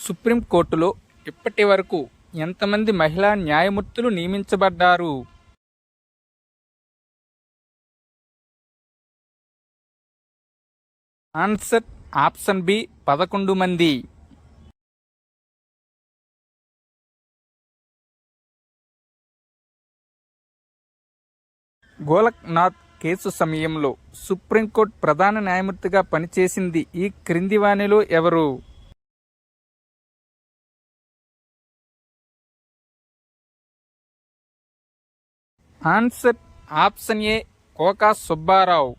సుప్రీంకోర్టులో ఇప్పటివరకు ఎంతమంది మహిళా న్యాయమూర్తులు నియమించబడ్డారు? ఆన్సర్ ఆప్షన్ బి 11 మంది. గోలక్నాథ్ కేసు సమయంలో సుప్రీంకోర్టు ప్రధాన న్యాయమూర్తిగా పనిచేసింది ఈ క్రింది వానిలో ఎవరు? Answer option A Koka Subbarao.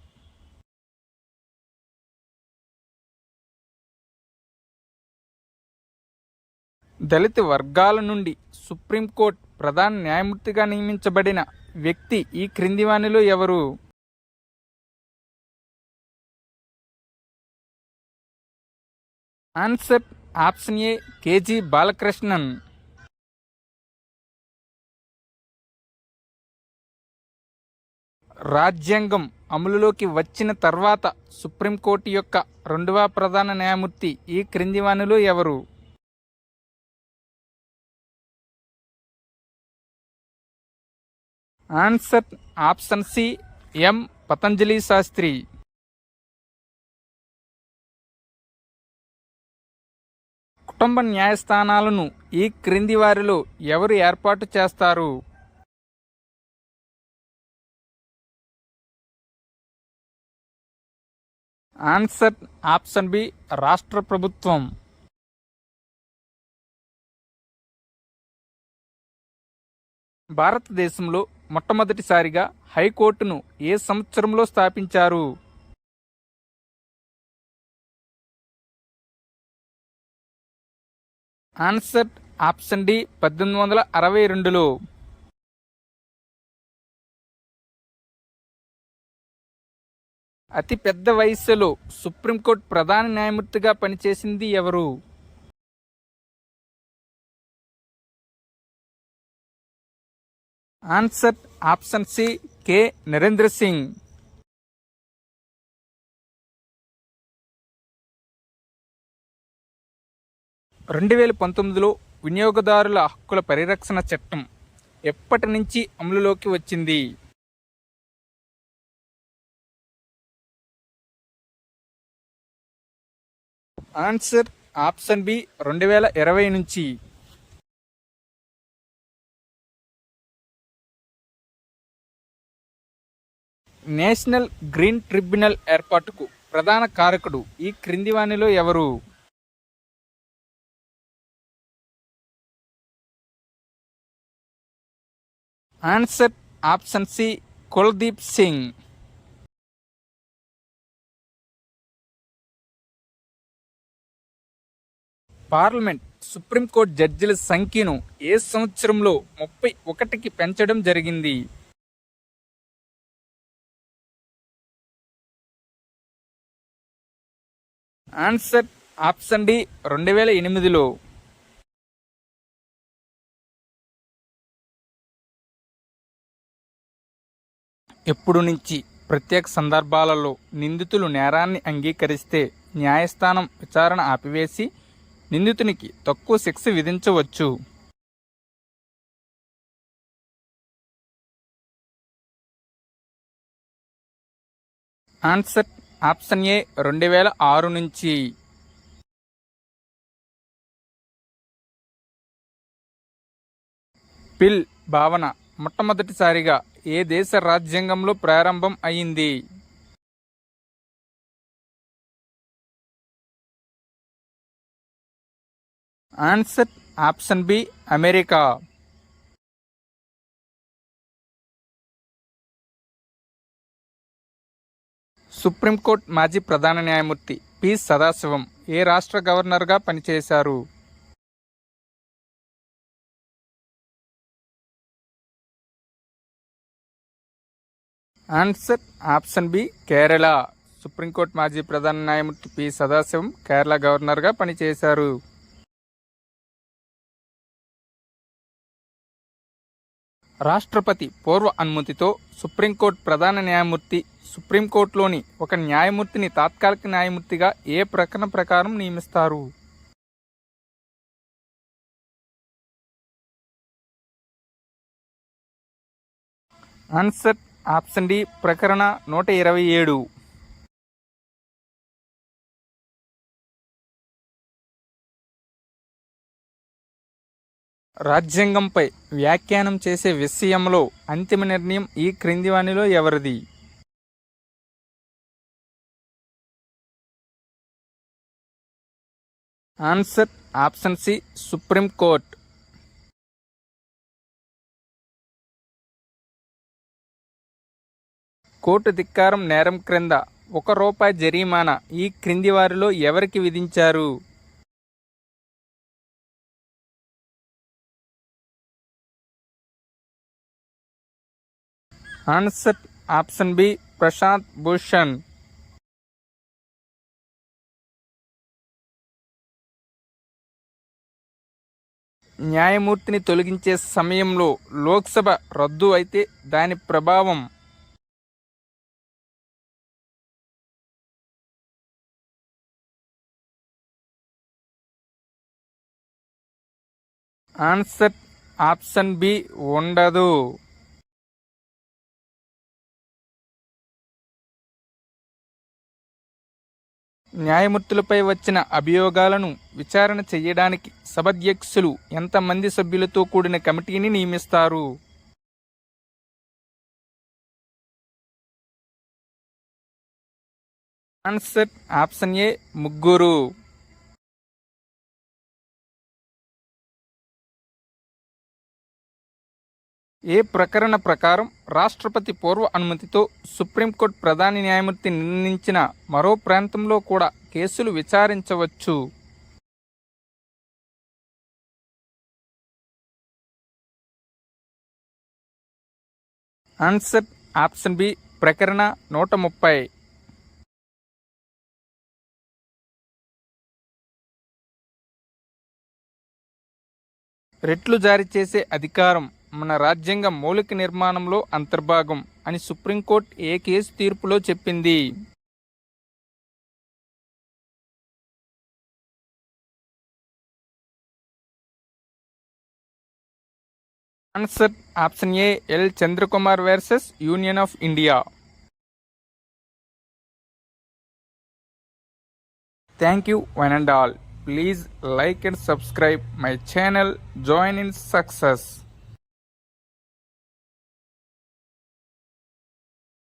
దళిత వర్గాల నుండి సుప్రీంకోర్టు ప్రధాన న్యాయమూర్తిగా నియమించబడిన వ్యక్తి ఈ క్రింది వానిలో ఎవరు? ఆన్సర్ ఆప్షన్ ఏ కేజీ బాలకృష్ణన్. రాజ్యాంగం అమలులోకి వచ్చిన తర్వాత సుప్రీంకోర్టు యొక్క రెండవ ప్రధాన న్యాయమూర్తి ఈ క్రింది వానిలో ఎవరు? Answer option C M Patanjali Sastri. కుటుంబ న్యాయస్థానాలను ఈ క్రింది వారిలో ఎవరు ఏర్పాటు చేస్తారు? ఆన్సర్ ఆప్షన్ బి రాష్ట్ర ప్రభుత్వం. భారతదేశంలో మొట్టమొదటిసారిగా హైకోర్టును ఏ సంవత్సరంలో స్థాపించారు? ఆన్సర్ ఆప్షన్ డి 1862లో. అతి పెద్ద వయస్సులో సుప్రీంకోర్టు ప్రధాన న్యాయమూర్తిగా పనిచేసింది ఎవరు? Answer option C K Narendra Singh. 2019లో వినియోగదారుల హక్కుల పరిరక్షణ చట్టం ఎప్పటి నుంచి అమలులోకి వచ్చింది? ఆన్సర్ ఆప్షన్ బి 2020 నుంచి. నేషనల్ గ్రీన్ ట్రిబ్యునల్ ఏర్పాటుకు ప్రధాన కారకుడు ఈ క్రింది వానిలో ఎవరు? Answer option C Kuldeep Singh. Parliament supreme court జడ్జిల సంఖ్యను ఏ సంవత్సరంలో 31కి పెంచడం జరిగింది? ఆన్సర్ ఆప్షన్ డి 2008లో. ఎప్పుడు నుంచి ప్రత్యేక సందర్భాలలో నిందితులు నేరాన్ని అంగీకరిస్తే న్యాయస్థానం విచారణ ఆపివేసి నిందితునికి తక్కువ శిక్ష విధించవచ్చు? ఆన్సర్ ఆప్షన్ ఏ 2006 నుంచి. పిల్ భావన మొట్టమొదటిసారిగా ఏ దేశ రాజ్యాంగంలో ప్రారంభం అయింది? Answer option B America. Supreme court మాజీ ప్రధాన న్యాయమూర్తి పి సదాశివం ఏ రాష్ట్ర గవర్నర్గా పనిచేశారు? Answer option B Kerala. Supreme court మాజీ ప్రధాన న్యాయమూర్తి పి సదాశివం కేరళ గవర్నర్గా పనిచేశారు. రాష్ట్రపతి పూర్వ అనుమతితో సుప్రీంకోర్టు ప్రధాన న్యాయమూర్తి సుప్రీంకోర్టులోని ఒక న్యాయమూర్తిని తాత్కాలిక న్యాయమూర్తిగా ఏ ప్రకటన ప్రకారం నియమిస్తారు? ఆన్సర్ ఆప్షన్ డి ప్రకరణ 127. రాజ్యాంగంపై వ్యాఖ్యానం చేసే విషయంలో అంతిమ నిర్ణయం ఈ క్రింది వానిలో ఎవరిది? Answer option C supreme court. Court ధిక్కారం నేరం క్రింద ₹1 జరిమానా ఈ క్రింది వారిలో ఎవరికి విధించారు? Answer option B Prashant Bhushan. న్యాయమూర్తిని తొలగించే సమయంలో లోక్సభ రద్దు అయితే దాని ప్రభావం? ఆన్సర్ ఆప్షన్ బి ఉండదు. న్యాయమూర్తులపై వచ్చిన అభియోగాలను విచారణ చేయడానికి సభాధ్యక్షులు ఎంతమంది సభ్యులతో కూడిన కమిటీని నియమిస్తారు? ఆన్సర్ ఆప్షన్ ఏ 3. ఏ ప్రకరణ ప్రకారం రాష్ట్రపతి పూర్వ అనుమతితో సుప్రీంకోర్టు ప్రధాన న్యాయమూర్తి నిర్ణయించిన మరో ప్రాంతంలో కూడా కేసులు విచారించవచ్చు? ఆన్సర్ ఆప్షన్ బి ప్రకరణ 130. రెట్లు జారీ చేసే అధికారం మన రాజ్యాంగ మౌలిక నిర్మాణంలో అంతర్భాగం అని సుప్రీంకోర్టు ఏ కేసు తీర్పులో చెప్పింది? Answer option A L Chandrakumar versus union of India. Thank you one and all. Please like and subscribe my channel. Join in success.